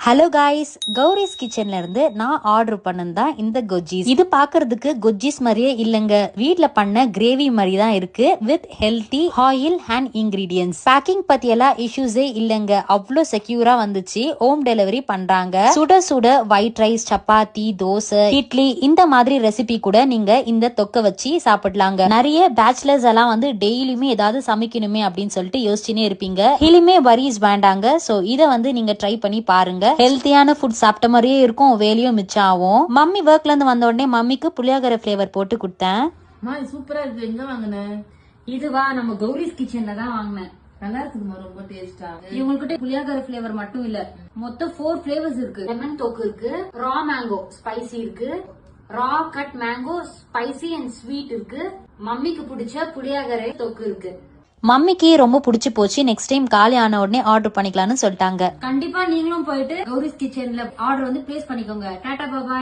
Hello guys, Gowri's கிச்சன்ல இருந்து நான் ஆர்டர் பண்ணதான் இந்த கொஜ்ஜீஸ். இது பாக்குறதுக்கு கொஜ்ஜீஸ் மாதிரியே இல்லங்க, வீட்ல பண்ண கிரேவி மாதிரி தான் இருக்கு with healthy oil and ingredients. Packing பத்தி எல்லாம் இஷ்யூஸே இல்லங்க, அவ்வளோ செக்யூரா வந்துச்சு. ஹோம் டெலிவரி பண்றாங்க. சுட சுட ஒயிட் ரைஸ், சப்பாத்தி, தோசை, இட்லி இந்த மாதிரி ரெசிபி கூட நீங்க இந்த தொக்க வச்சு சாப்பிடலாங்க. நிறைய பேச்சுலர்ஸ் எல்லாம் டெய்லியுமே ஏதாவது சமைக்கணுமே அப்படின்னு சொல்லிட்டு யோசிச்சுனே இருப்பீங்க. இனிமே வரிஸ் வேண்டாங்க. சோ இதை நீங்க ட்ரை பண்ணி பாருங்க. ஹெல்த்தியான ஃபுட் சாப்பிட்ட மாதிரியே இருக்கும், வேலையும் மிச்சம் ஆகும். மம்மி ஒர்க்ல இருந்து வந்த உடனே மம்மிக்கு புளியோகரை ஃபிளேவர் போட்டு கொடுத்தேன். சூப்பரா இருக்கு. எங்க வாங்கின? இதுவா நம்ம கௌரிஸ் கிச்சன்ல தான் வாங்கினேன். நல்லா இருக்குமா? ரொம்ப டேஸ்டா. இவங்ககிட்ட புளியோகரை ஃபிளேவர் மட்டும் இல்ல, மொத்தம் 4 ஃபிளேவர்ஸ் இருக்கு. லெமன் தொக்கு இருக்கு, ரா மேங்கோ ஸ்பைசி இருக்கு, raw cut mango spicy and sweet இருக்கு, மம்மிக்கு பிடிச்ச புளியோகரை தொக்கு இருக்கு. மம்மிக்கு ரொம்ப பிடிச்சு போச்சு. நெக்ஸ்ட் டைம் காலி ஆன உடனே ஆர்டர் பண்ணிக்கலாம்னு சொல்லிட்டாங்க. கண்டிப்பா நீங்களும் போயிட்டு கௌரிஸ் கிச்சன்ல ஆர்டர் பிளேஸ் பண்ணிக்கோங்க. டாடா பாய்.